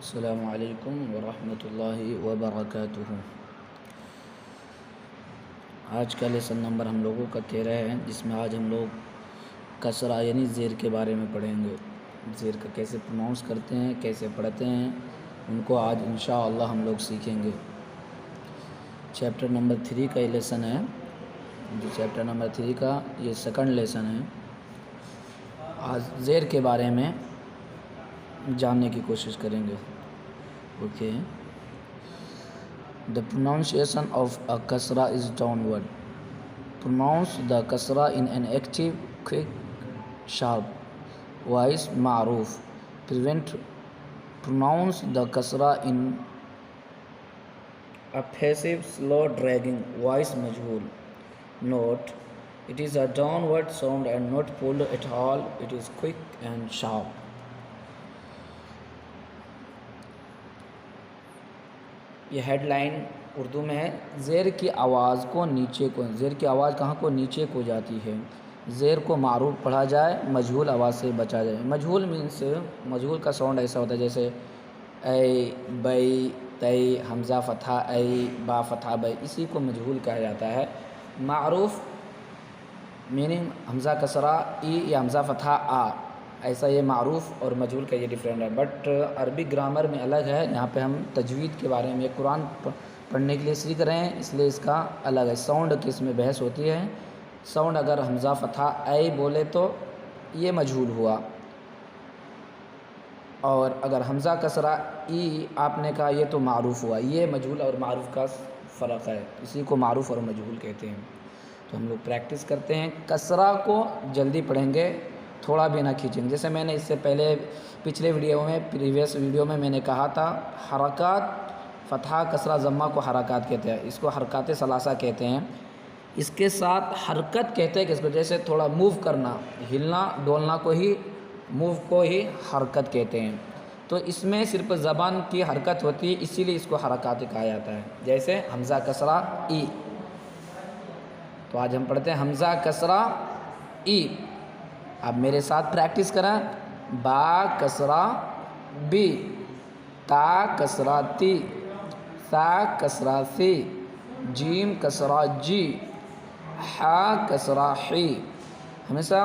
السلام علیکم ورحمۃ اللہ وبرکاتہ۔ آج کا لیسن نمبر ہم لوگوں کا 13 ہے، جس میں آج ہم لوگ کسرہ یعنی زیر کے بارے میں پڑھیں گے۔ زیر کا کیسے پروناؤنس کرتے ہیں، کیسے پڑھتے ہیں، ان کو آج انشاءاللہ ہم لوگ سیکھیں گے۔ چیپٹر نمبر 3 کا یہ لیسن ہے، چیپٹر نمبر 3 کا یہ سیکنڈ لیسن ہے۔ آج زیر کے بارے میں جاننے کی کوشش کریں گے۔ Okay, the pronunciation of a kasra is downward. Pronounce the kasra in an active, quick, sharp voice ma'ruf. Pronounce the kasra in a passive, slow, dragging voice majhul. Note, it is a downward sound and not pulled at all. It is quick and sharp. یہ head line Urdu میں ہے، زیر کی آواز کو نیچے کو، زیر کی آواز کہاں کو نیچے کو جاتی ہے۔ زیر کو معروف پڑھا جائے، مجہول آواز سے بچا جائے۔ مجہول مینس، مجہول کا ساؤنڈ ایسا ہوتا ہے جیسے اے، بئی، تئی، حمزہ فتحہ اے، با فتحہ بئی، اسی کو مجہول کہا جاتا ہے۔ معروف میننگ حمزہ کسرہ ای یا حمزہ فتحہ آ، ایسا یہ معروف اور مجہول کا یہ ڈفرینٹ ہے۔ بٹ عربی گرامر میں الگ ہے۔ یہاں پہ ہم تجوید کے بارے میں قرآن پڑھنے کے لیے سیکھ رہے ہیں، اس لیے اس کا الگ ہے۔ ساؤنڈ کی اس میں بحث ہوتی ہے۔ ساؤنڈ اگر حمزہ فتحہ اے بولے تو یہ مجہول ہوا، اور اگر حمزہ کسرہ ای آپ نے کہا یہ تو معروف ہوا۔ یہ مجہول اور معروف کا فرق ہے، اسی کو معروف اور مجہول کہتے ہیں۔ تو ہم لوگ پریکٹس کرتے ہیں۔ کسرہ کو جلدی پڑھیں گے، تھوڑا بھی نہ کھینچیں گے۔ جیسے میں نے اس سے پہلے پچھلے پریویس ویڈیو میں نے کہا تھا، حرکات فتحہ کسرہ ضمہ کو حرکات کہتے ہیں، اس کو حرکات ثلاثہ کہتے ہیں۔ اس کے ساتھ حرکت کہتے ہیں کہ اس کو جیسے تھوڑا موو کرنا، ہلنا ڈولنا کو ہی، موو کو ہی حرکت کہتے ہیں۔ تو اس میں صرف زبان کی حرکت ہوتی ہے، اسی لیے اس کو حرکات کہا جاتا ہے۔ جیسے حمزہ کسرہ ای، تو آج ہم پڑھتے ہیں حمزہ کسرہ ای۔ اب میرے ساتھ پریکٹس کریں۔ با کسرہ بی، تا کسرہ تی، ثا کسرہ ثی، جیم کسرہ جی، حا کسرہ حی۔ ہمیشہ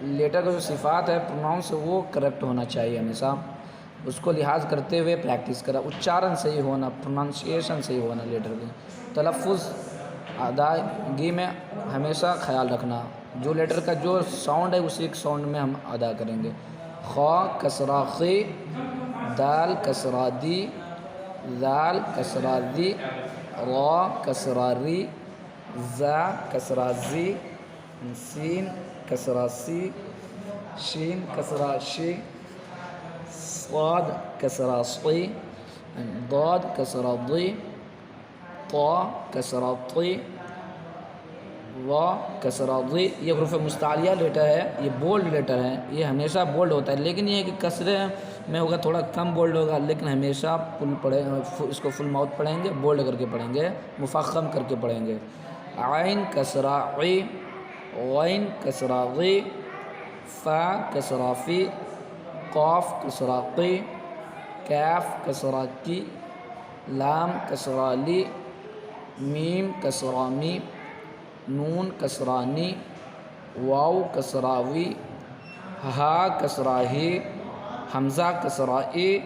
لیٹر کا جو صفات ہے پروناؤنس وہ کریکٹ ہونا چاہیے، ہمیشہ اس کو لحاظ کرتے ہوئے پریکٹس کرا۔ اچارن صحیح ہونا، پروننسیشن صحیح ہونا، لیٹر کی تلفظ ادائیگی میں ہمیشہ خیال رکھنا۔ جو لیٹر کا جو ساؤنڈ ہے اسی ساؤنڈ میں ہم ادا کریں گے۔ خا کسرہ خی، دال کسرہ دی، ذال کسرہ ذی، را کسرہ ری، زا کسرہ زی، سین کسرہ سی، شین کسرہ شی، صاد کسرہ صی، ضاد کسرہ ضی، طا کسرہ طی، وا کسرہ ضی۔ یہ حروف مستعلیہ لیٹر ہے، یہ بولڈ لیٹر ہے، یہ ہمیشہ بولڈ ہوتا ہے۔ لیکن یہ کہ کسرے میں ہوگا تھوڑا کم بولڈ ہوگا، لیکن ہمیشہ اس کو فل ماؤتھ پڑھیں گے، بولڈ کر کے پڑھیں گے، مفخم کر کے پڑھیں گے۔ عین کسرہ عی، غین کسرہ غی، فا کسرہ فی، قاف کسرہ قی، کاف کسرہ کی، لام کسرہ لی، میم کسرہ می، نون کسرہ نی، واو کسرہ وی، ہا کسرہ ہی، حمزہ کسرہ ای،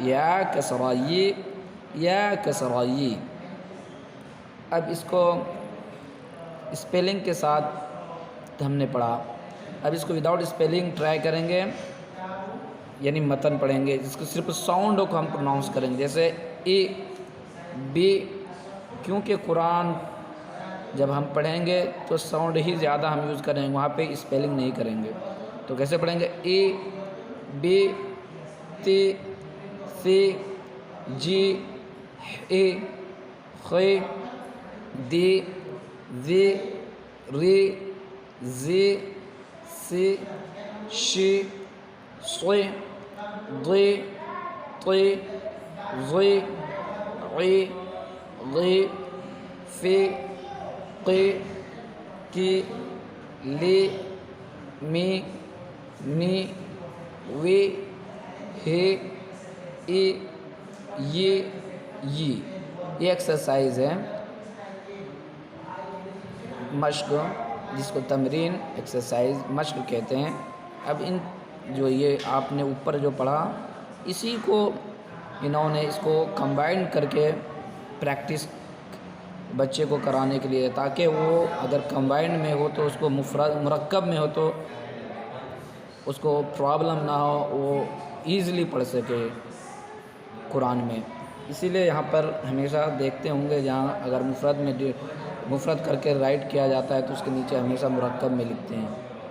یا کسرہ ی، یا کسرہ ی۔ اب اس کو اسپیلنگ کے ساتھ ہم نے پڑھا، اب اس کو وداؤٹ اسپیلنگ ٹرائی کریں گے، یعنی متن پڑھیں گے جس کو صرف ساؤنڈ کو ہم پروناؤنس کریں گے۔ جیسے ای، بی، کیونکہ قرآن جب ہم پڑھیں گے تو ساؤنڈ ہی زیادہ ہم یوز کریں گے، وہاں پہ اسپیلنگ نہیں کریں گے۔ تو کیسے پڑھیں گے؟ ای، بی، تی، ثی، جی، ای، خی، دی، ذی، ری، زی، سی، شی، صی، ضی، طی، ظی، عی، غی، فی، قی، کی، لی، می، نی، وی، ہی، یہ ایکسرسائز ہے مشق، جس کو تمرین ایکسرسائز مشق کہتے ہیں۔ اب ان جو یہ آپ نے اوپر جو پڑھا، اسی کو انہوں نے اس کو کمبائن کر کے پریکٹس بچے کو کرانے کے لیے، تاکہ وہ اگر کمبائن میں ہو تو اس کو مرکب میں ہو تو اس کو پرابلم نہ ہو، وہ ایزیلی پڑھ سکے قرآن میں۔ اسی لیے یہاں پر ہمیشہ دیکھتے ہوں گے جہاں اگر مفرد کر کے رائٹ کیا جاتا ہے تو اس کے نیچے ہمیشہ مرکب میں لکھتے ہیں،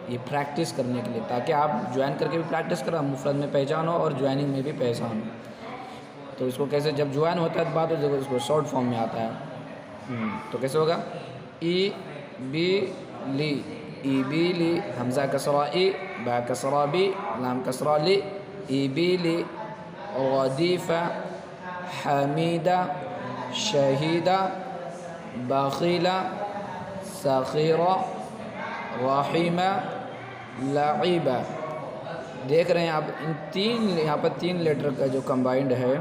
یہ پریکٹس کرنے کے لیے، تاکہ آپ جوائن کر کے بھی پریکٹس کریں، مفرد میں پہچان ہو اور جوائننگ میں بھی پہچان ہو۔ تو اس کو کیسے، جب جوائن ہوتا ہے تو بعد اس کو شارٹ فارم میں آتا ہے، تو کیسے ہوگا؟ ای بی لی، ای بی لی، حمزہ کسرہ ای، با کسرہ بی، لام کسرہ لی، ای بی لی، غدیفہ، حمیدہ، شہیدہ، باخیلہ، سخیرہ، رحیمہ، لعیبہ۔ دیکھ رہے ہیں آپ ان تین، یہاں پر 3 لیٹر کا جو کمبائنڈ ہے،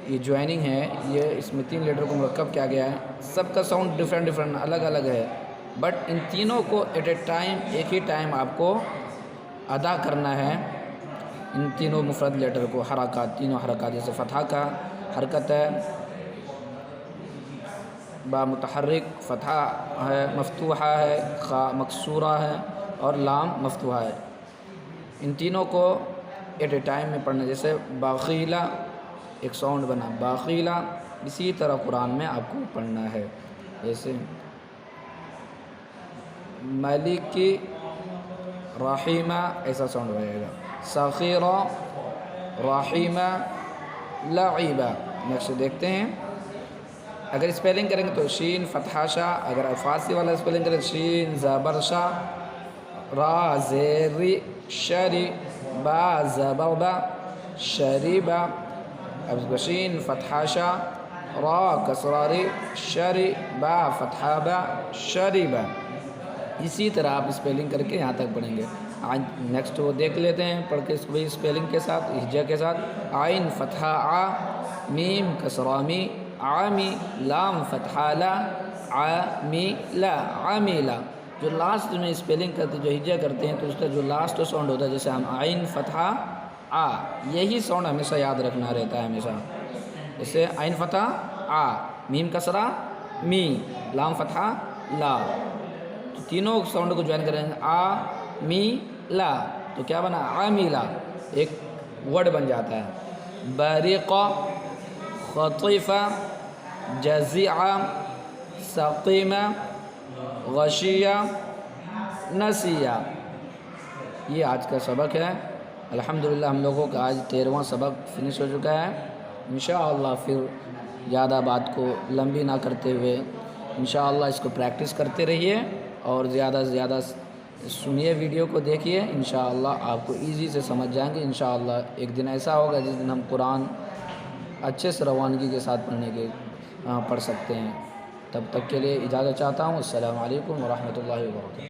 یہ جوائننگ ہے، یہ اس میں 3 لیٹر کو مرکب کیا گیا ہے۔ سب کا ساؤنڈ ڈفرینٹ الگ الگ ہے، بٹ ان تینوں کو ایٹ اے ٹائم، ایک ہی ٹائم آپ کو ادا کرنا ہے، ان تینوں مفرد لیٹر کو، حرکات، تینوں حرکات، جیسے فتحہ کا حرکت ہے، با متحرک، فتحہ ہے، مفتوحہ ہے، خا مکسورہ ہے، اور لام مفتوحہ ہے۔ ان تینوں کو ایٹ اے ٹائم میں پڑھنا، جیسے باخیلہ ایک ساؤنڈ بنا، باخیلہ، اسی طرح قرآن میں آپ کو پڑھنا ہے، جیسے مالکی، رحیمہ، ایسا ساؤنڈ رہے گا، سخیرہ، رحیمہ، لعیبہ۔ نیکسٹ دیکھتے ہیں، اگر اسپیلنگ کریں گے تو شین فتحہ شا، اگر فارسی والا اسپیلنگ کریں تو شین زبر شا، را زیری شری، با زبر با، شریبا۔ اب شین فتحہ شا، را کسرہ ری، شری، با فتحہ با، شریبا۔ اسی طرح آپ اسپیلنگ کر کے یہاں تک پڑھیں گے۔ نیکسٹ وہ دیکھ لیتے ہیں پڑھ کے اس کو بھی اسپیلنگ کے ساتھ، ہجا کے ساتھ۔ عین فتحہ آ، میم کسرہ می، عامی، لام فتحہ لا، عامیلا، عامیلا۔ جو لاسٹ میں اسپیلنگ کرتے، جو ہجا کرتے ہیں تو اس کا جو لاسٹ ساؤنڈ ہوتا ہے، جیسے ہم عین فتحہ آ، یہی ساؤنڈ ہمیشہ یاد رکھنا رہتا ہے ہمیشہ، جیسے عین فتحہ آ، میم کسرہ می، لام فتحہ لا، تو تینوں ساؤنڈ کو جوائن کریں گے، آ می لا، تو کیا بنا؟ عامیلا، ایک ورڈ بن جاتا ہے۔ باریقہ، خطیفہ، جزیعہ، سقیمہ، غشیہ، نسیہ۔ یہ آج کا سبق ہے۔ الحمدللہ ہم لوگوں کا آج 13واں سبق فنش ہو چکا ہے۔ انشاءاللہ پھر زیادہ بات کو لمبی نہ کرتے ہوئے انشاءاللہ اس کو پریکٹس کرتے رہیے، اور زیادہ سے زیادہ سنیے، ویڈیو کو دیکھیے، انشاءاللہ آپ کو ایزی سے سمجھ جائیں گے۔ انشاءاللہ ایک دن ایسا ہوگا جس دن ہم قرآن اچھے سے روانگی کے ساتھ پڑھ سکتے ہیں۔ تب تک کے لیے اجازت چاہتا ہوں۔ السلام علیکم ورحمۃ اللہ وبرکاتہ۔